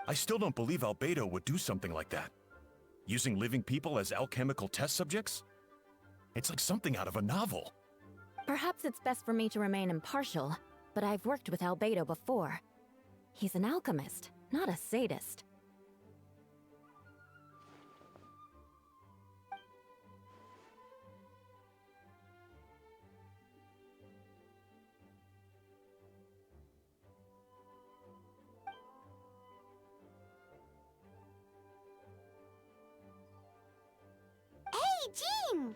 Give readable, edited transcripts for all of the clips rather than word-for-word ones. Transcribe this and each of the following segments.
I still don't believe Albedo would do something like that. Using living people as alchemical test subjects? It's like something out of a novel. Perhaps it's best for me to remain impartial, but I've worked with Albedo before. He's an alchemist, not a sadist. Hey, Jean!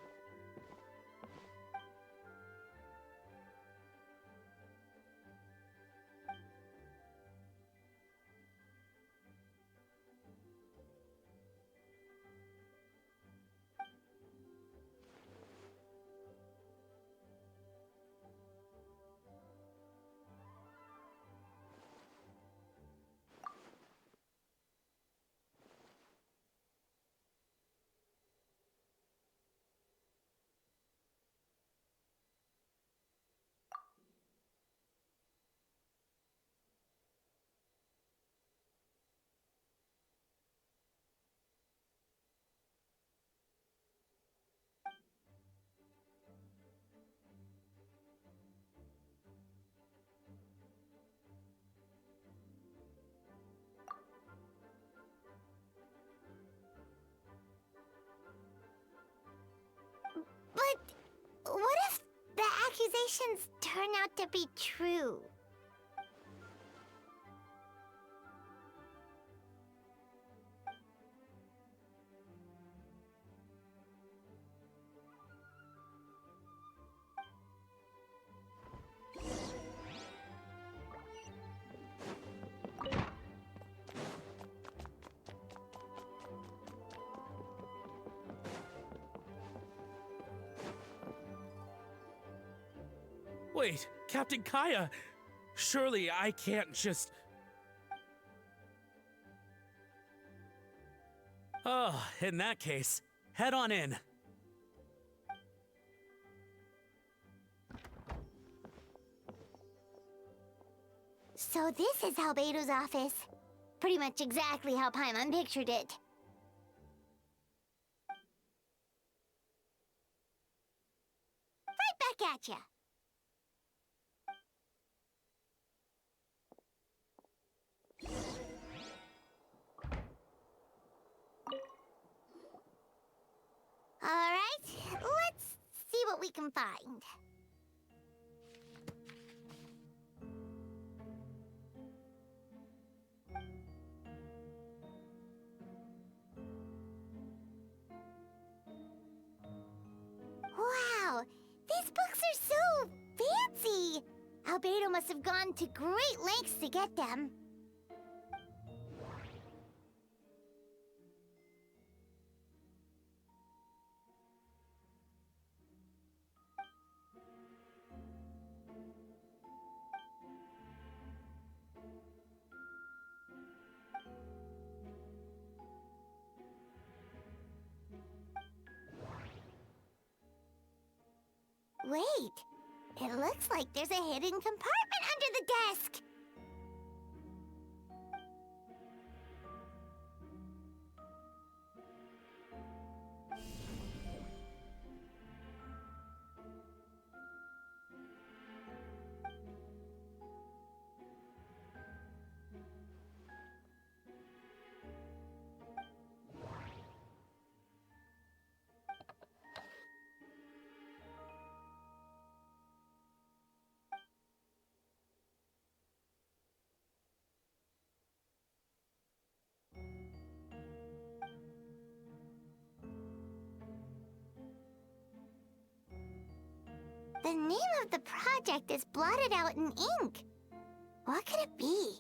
But what if the accusations turn out to be true? Wait, Captain Kaya! Surely I can't just... Oh, in that case, head on in. So this is Albedo's office. Pretty much exactly how Paimon pictured it. Right back at ya. All right, let's see what we can find. Wow, these books are so fancy! Albedo must have gone to great lengths to get them. Wait, it looks like there's a hidden compartment under the desk. The name of the project is blotted out in ink. What could it be?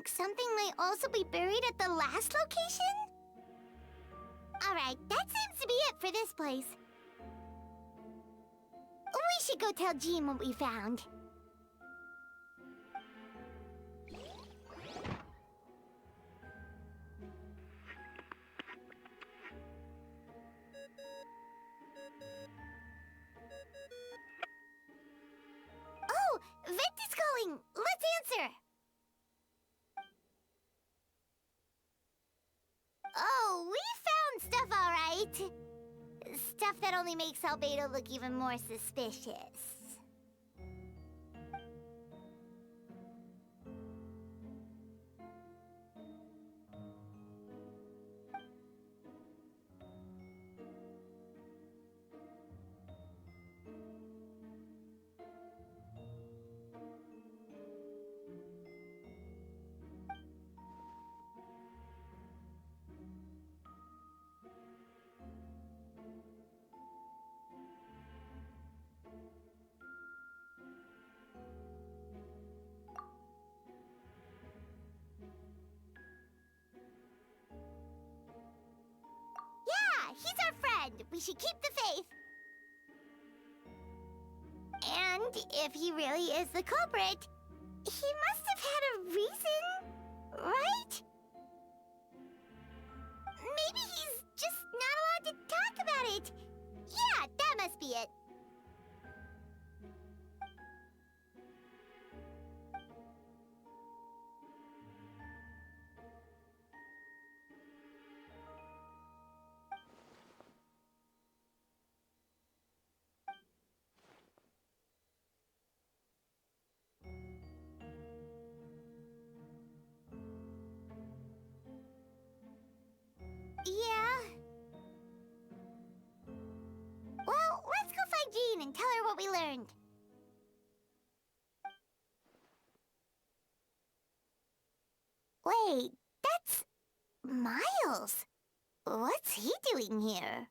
think something might also be buried at the last location? Alright, that seems to be it for this place. We should go tell Jean what we found. Oh, Vent is calling! Let's answer! Oh, we found stuff all right. Stuff that only makes Albedo look even more suspicious. He's our friend. We should keep the faith. And if he really is the culprit, he must have had a reason, right? Maybe he's just not allowed to talk about it. Yeah, that must be it. Yeah. Well, let's go find Jean and tell her what we learned. Wait, that's Miles. What's he doing here?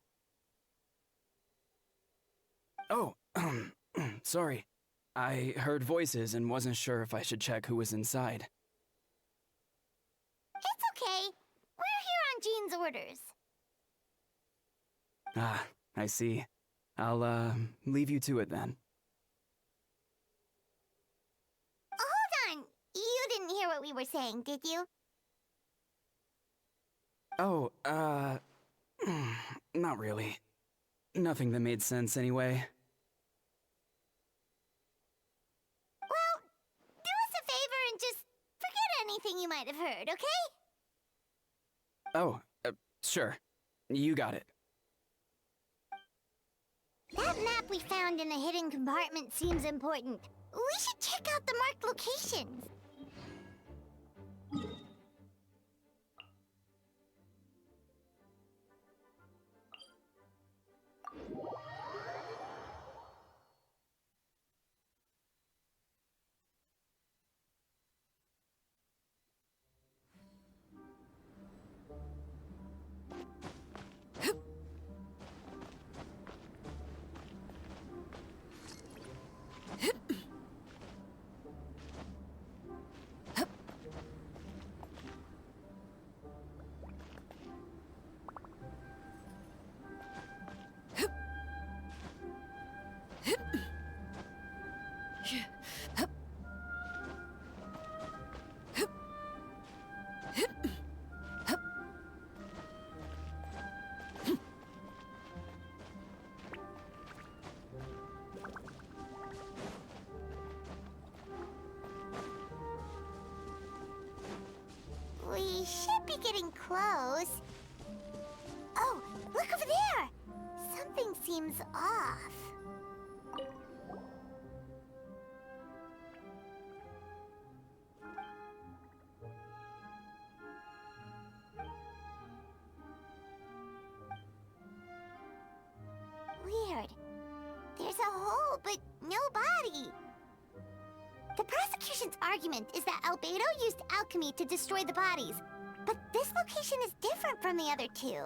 Oh, sorry. I heard voices and wasn't sure if I should check who was inside. It's okay. We're here on Jean's orders. Ah, I see. I'll, leave you to it then. Hold on. You didn't hear what we were saying, did you? Oh, not really. Nothing that made sense anyway. Well, do us a favor and just forget anything you might have heard, okay? Oh, sure. You got it. That map we found in the hidden compartment seems important. We should check out the marked locations. We should be getting close. Oh, look over there! Something seems off. Weird. There's a hole, but no body. The prosecution's argument is that Albedo used alchemy to destroy the bodies, but this location is different from the other two.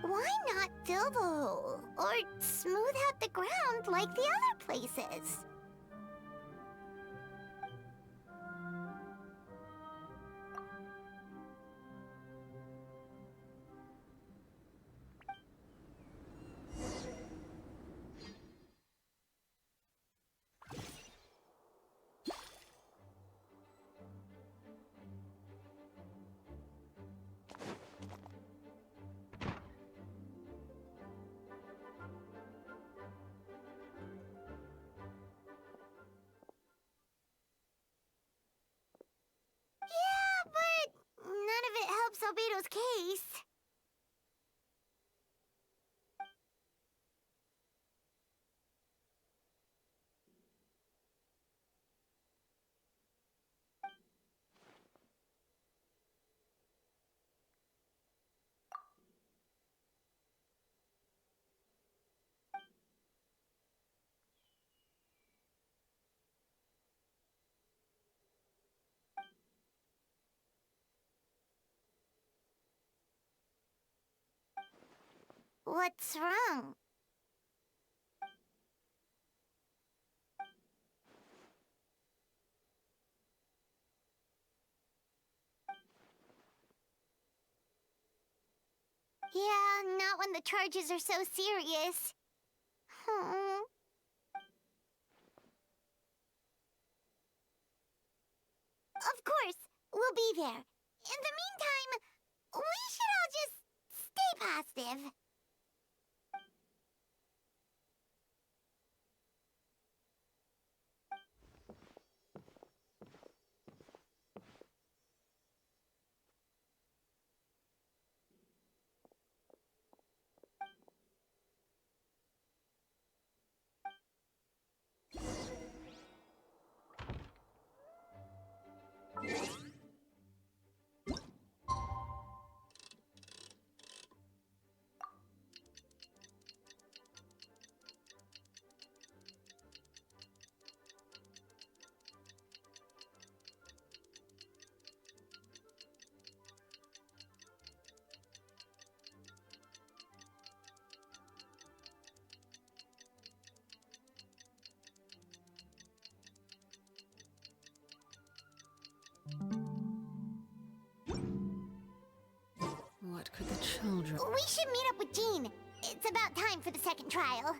Why not fill the hole, or smooth out the ground like the other places? What's wrong? Yeah, not when the charges are so serious. Of course, we'll be there. In the meantime, we should all just stay positive. What could the children... We should meet up with Jean. It's about time for the second trial.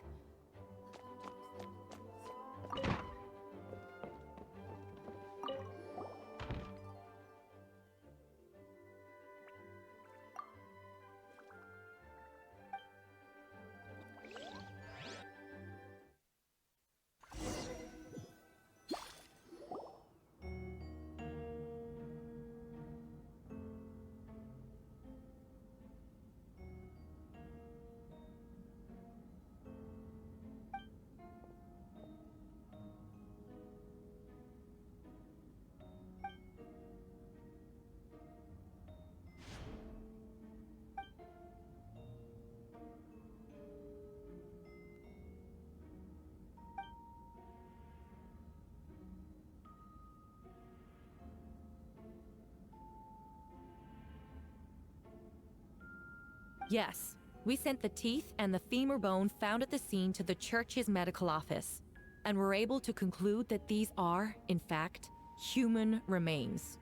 Yes, we sent the teeth and the femur bone found at the scene to the church's medical office, and were able to conclude that these are, in fact, human remains.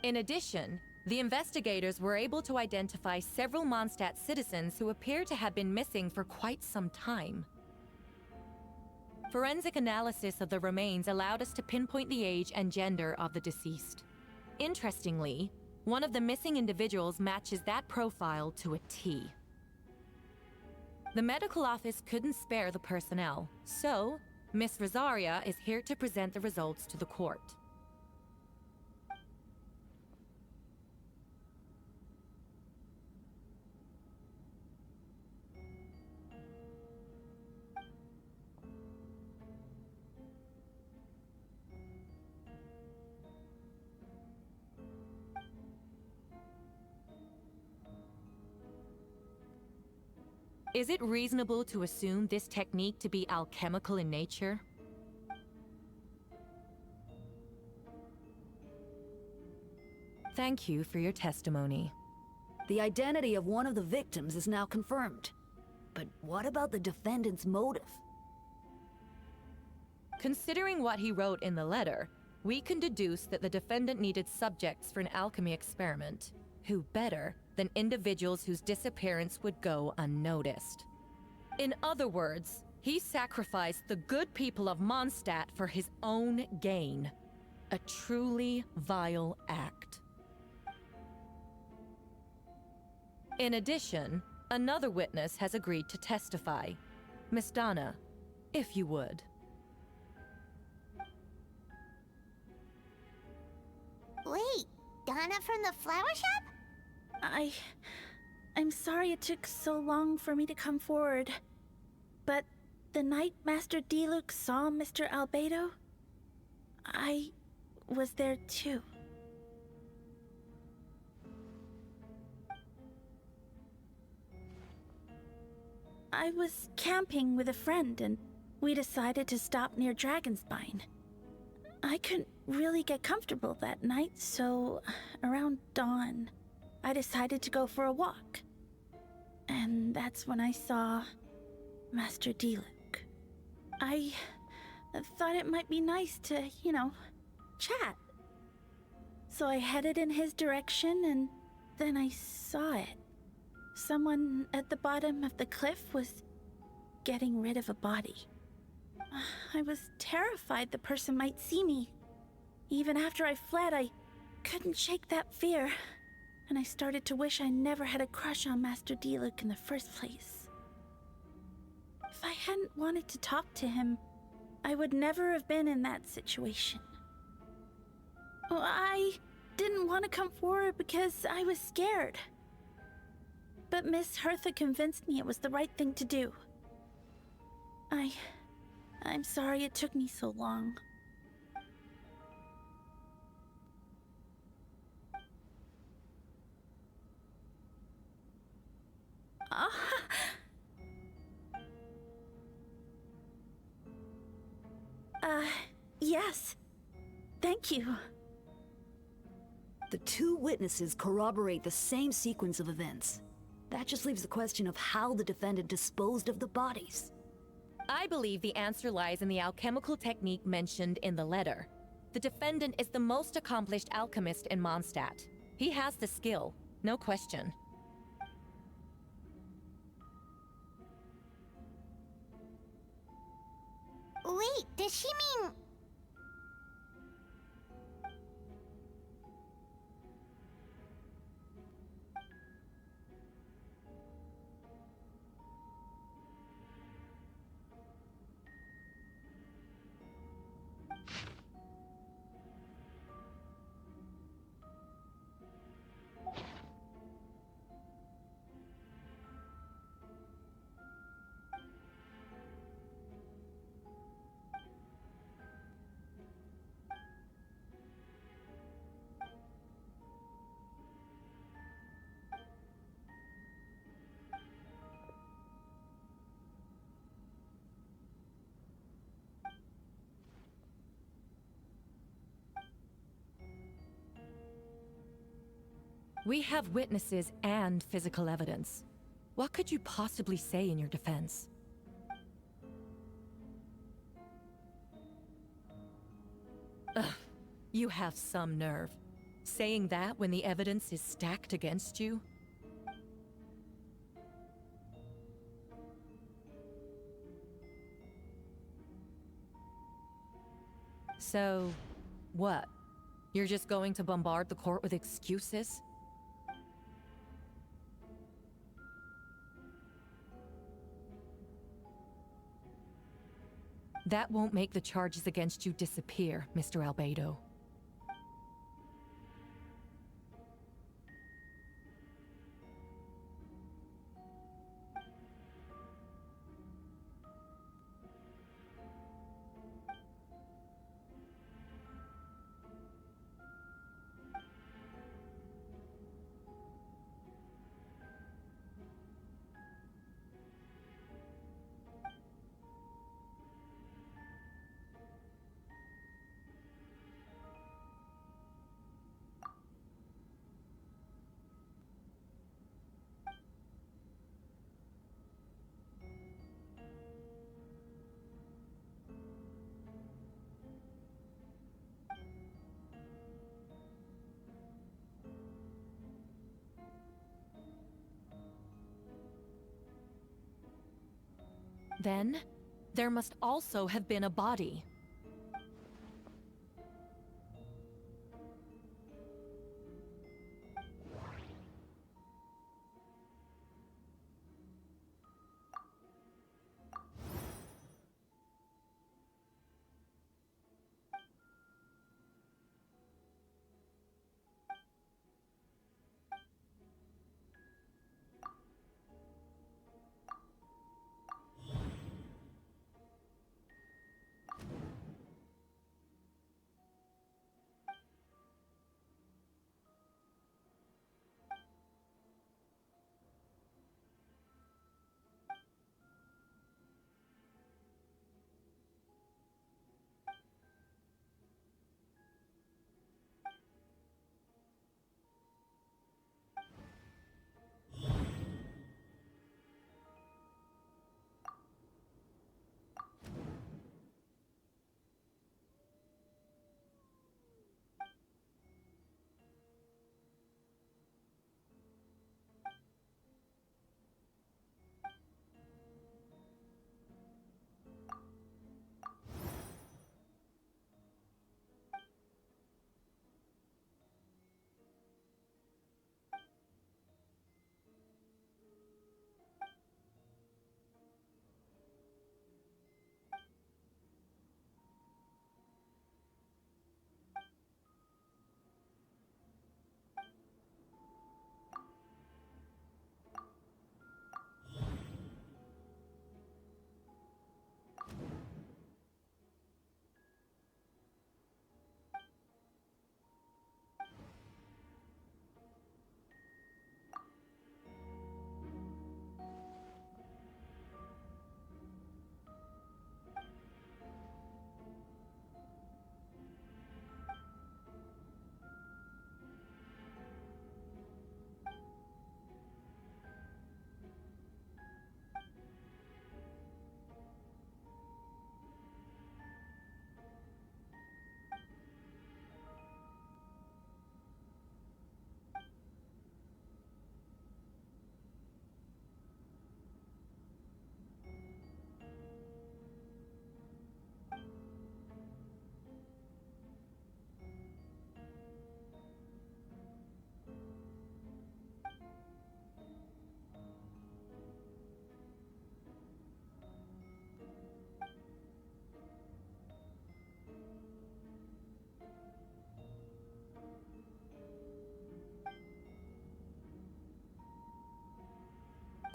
In addition, the investigators were able to identify several Mondstadt citizens who appear to have been missing for quite some time. Forensic analysis of the remains allowed us to pinpoint the age and gender of the deceased. Interestingly, one of the missing individuals matches that profile to a T. The medical office couldn't spare the personnel, so Miss Rosaria is here to present the results to the court. Is it reasonable to assume this technique to be alchemical in nature? Thank you for your testimony. The identity of one of the victims is now confirmed. But what about the defendant's motive? Considering what he wrote in the letter, we can deduce that the defendant needed subjects for an alchemy experiment. Who better than individuals whose disappearance would go unnoticed? In other words, he sacrificed the good people of Mondstadt for his own gain. A truly vile act. In addition, another witness has agreed to testify. Miss Donna, if you would. Wait, Donna from the flower shop? I'm sorry it took so long for me to come forward. But the night Master Diluc saw Mr. Albedo, I was there too. I was camping with a friend and we decided to stop near Dragonspine. I couldn't really get comfortable that night, so around dawn, I decided to go for a walk. And that's when I saw Master Diluc. I thought it might be nice to, chat. So I headed in his direction, and then I saw it. Someone at the bottom of the cliff was getting rid of a body. I was terrified the person might see me. Even after I fled, I couldn't shake that fear, and I started to wish I never had a crush on Master Diluc in the first place. If I hadn't wanted to talk to him, I would never have been in that situation. Well, I didn't want to come forward because I was scared. But Miss Hertha convinced me it was the right thing to do. I'm sorry it took me so long. Yes. Thank you. The two witnesses corroborate the same sequence of events. That just leaves the question of how the defendant disposed of the bodies. I believe the answer lies in the alchemical technique mentioned in the letter. The defendant is the most accomplished alchemist in Mondstadt. He has the skill, no question. Wait, does she mean... We have witnesses and physical evidence. What could you possibly say in your defense? Ugh, you have some nerve. Saying that when the evidence is stacked against you? So, what? You're just going to bombard the court with excuses? That won't make the charges against you disappear, Mr. Albedo. Then, there must also have been a body.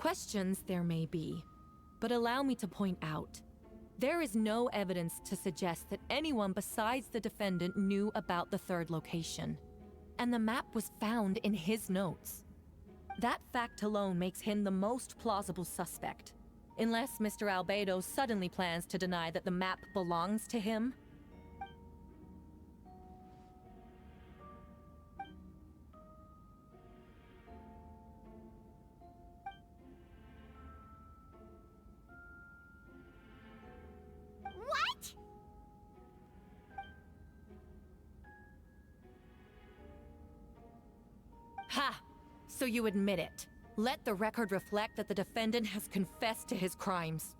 Questions there may be, but allow me to point out, there is no evidence to suggest that anyone besides the defendant knew about the third location, and the map was found in his notes. That fact alone makes him the most plausible suspect, unless Mr. Albedo suddenly plans to deny that the map belongs to him. What? Ha! So you admit it. Let the record reflect that the defendant has confessed to his crimes.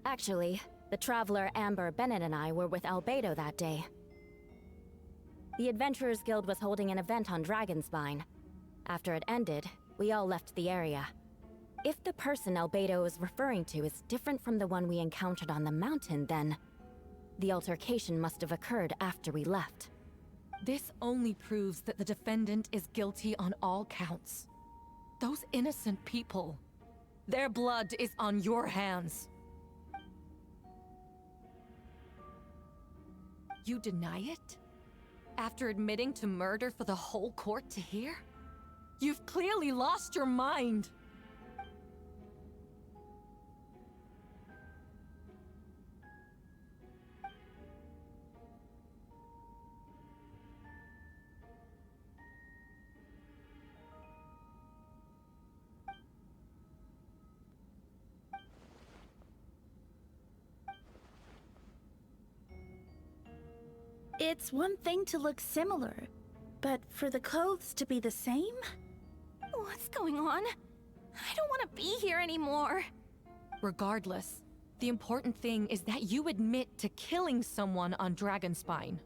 Actually, the traveler Amber Bennett and I were with Albedo that day. The Adventurers Guild was holding an event on Dragonspine. After it ended, we all left the area. If the person Albedo is referring to is different from the one we encountered on the mountain, then the altercation must have occurred after we left. This only proves that the defendant is guilty on all counts. Those innocent people, their blood is on your hands. You deny it? After admitting to murder for the whole court to hear? You've clearly lost your mind! It's one thing to look similar, but for the clothes to be the same? What's going on? I don't want to be here anymore. Regardless, the important thing is that you admit to killing someone on Dragonspine.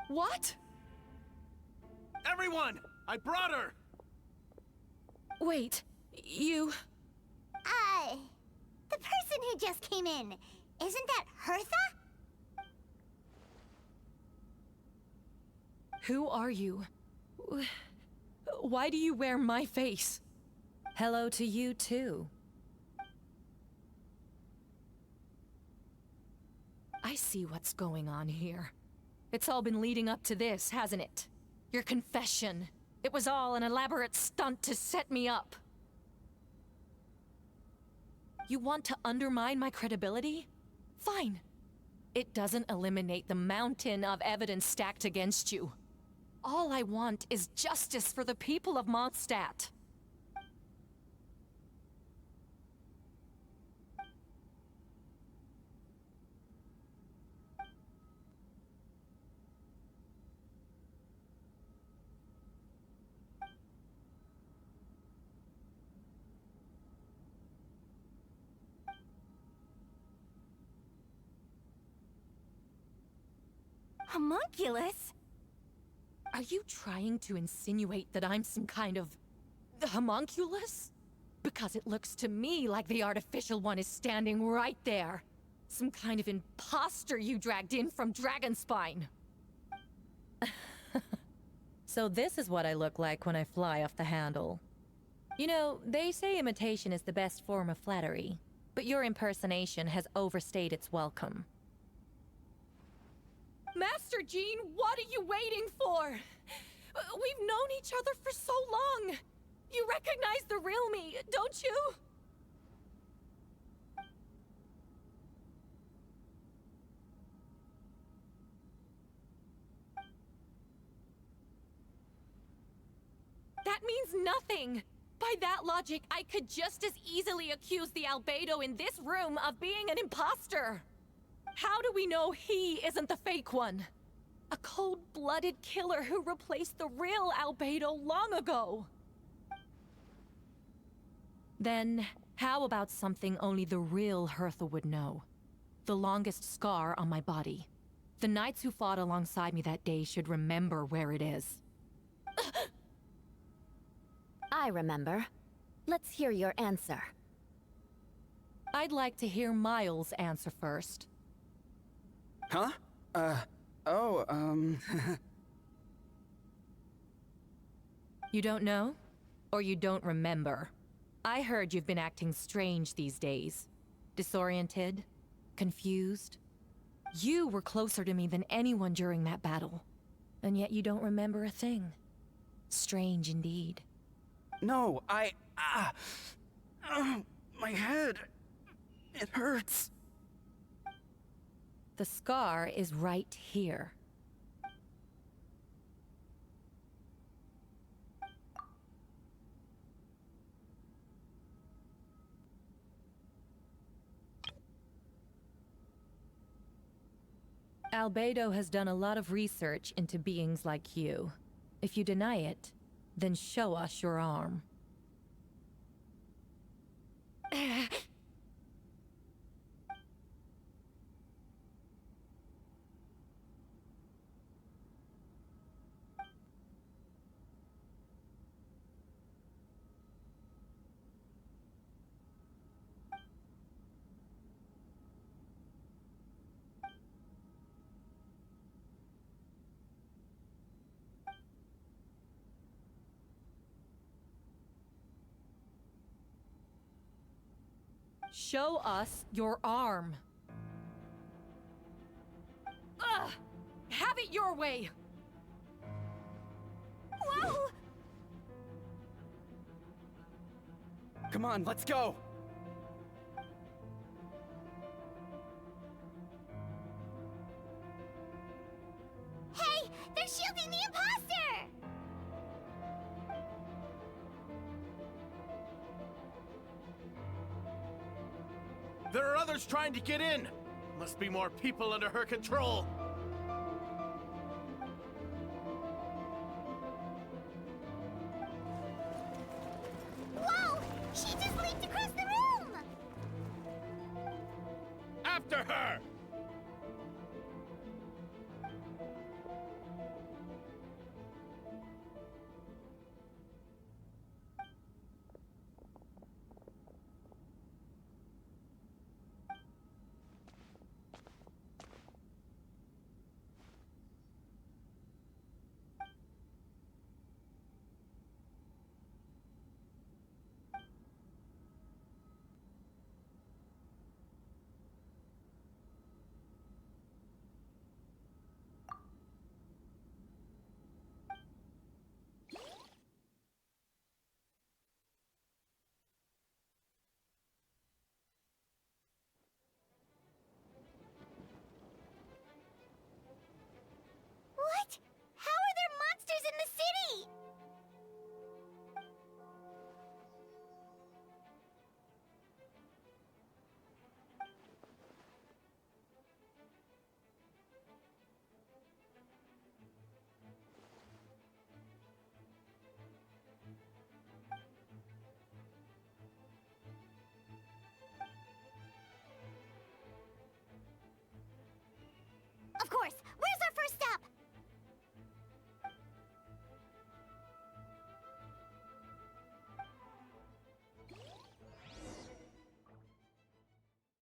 What? Everyone! I brought her! Wait, you... The person who just came in, isn't that Hertha? Who are you? Why do you wear my face? Hello to you, too. I see what's going on here. It's all been leading up to this, hasn't it? Your confession. It was all an elaborate stunt to set me up. You want to undermine my credibility? Fine. It doesn't eliminate the mountain of evidence stacked against you. All I want is justice for the people of Mondstadt. Homunculus? Are you trying to insinuate that I'm some kind of... homunculus? Because it looks to me like the artificial one is standing right there. Some kind of imposter you dragged in from Dragonspine. So this is what I look like when I fly off the handle. You know, they say imitation is the best form of flattery, but your impersonation has overstayed its welcome. Master Jean, what are you waiting for? We've known each other for so long. You recognize the real me, don't you? That means nothing. By that logic, I could just as easily accuse the albedo in this room of being an impostor. How do we know he isn't the fake one? A cold-blooded killer who replaced the real albedo long ago. Then, how about something only the real Hertha would know? The longest scar on my body. The knights who fought alongside me that day should remember where it is. I remember. Let's hear your answer. I'd like to hear Miles' answer first. Huh? You don't know? Or you don't remember? I heard you've been acting strange these days. Disoriented? Confused? You were closer to me than anyone during that battle. And yet you don't remember a thing. Strange indeed. No, my head. It hurts. The scar is right here. Albedo has done a lot of research into beings like you. If you deny it, then show us your arm. Show us your arm. Ugh! Have it your way! Whoa! Come on, let's go! Hey! They're shielding the imposter! There are others trying to get in. Must be more people under her control.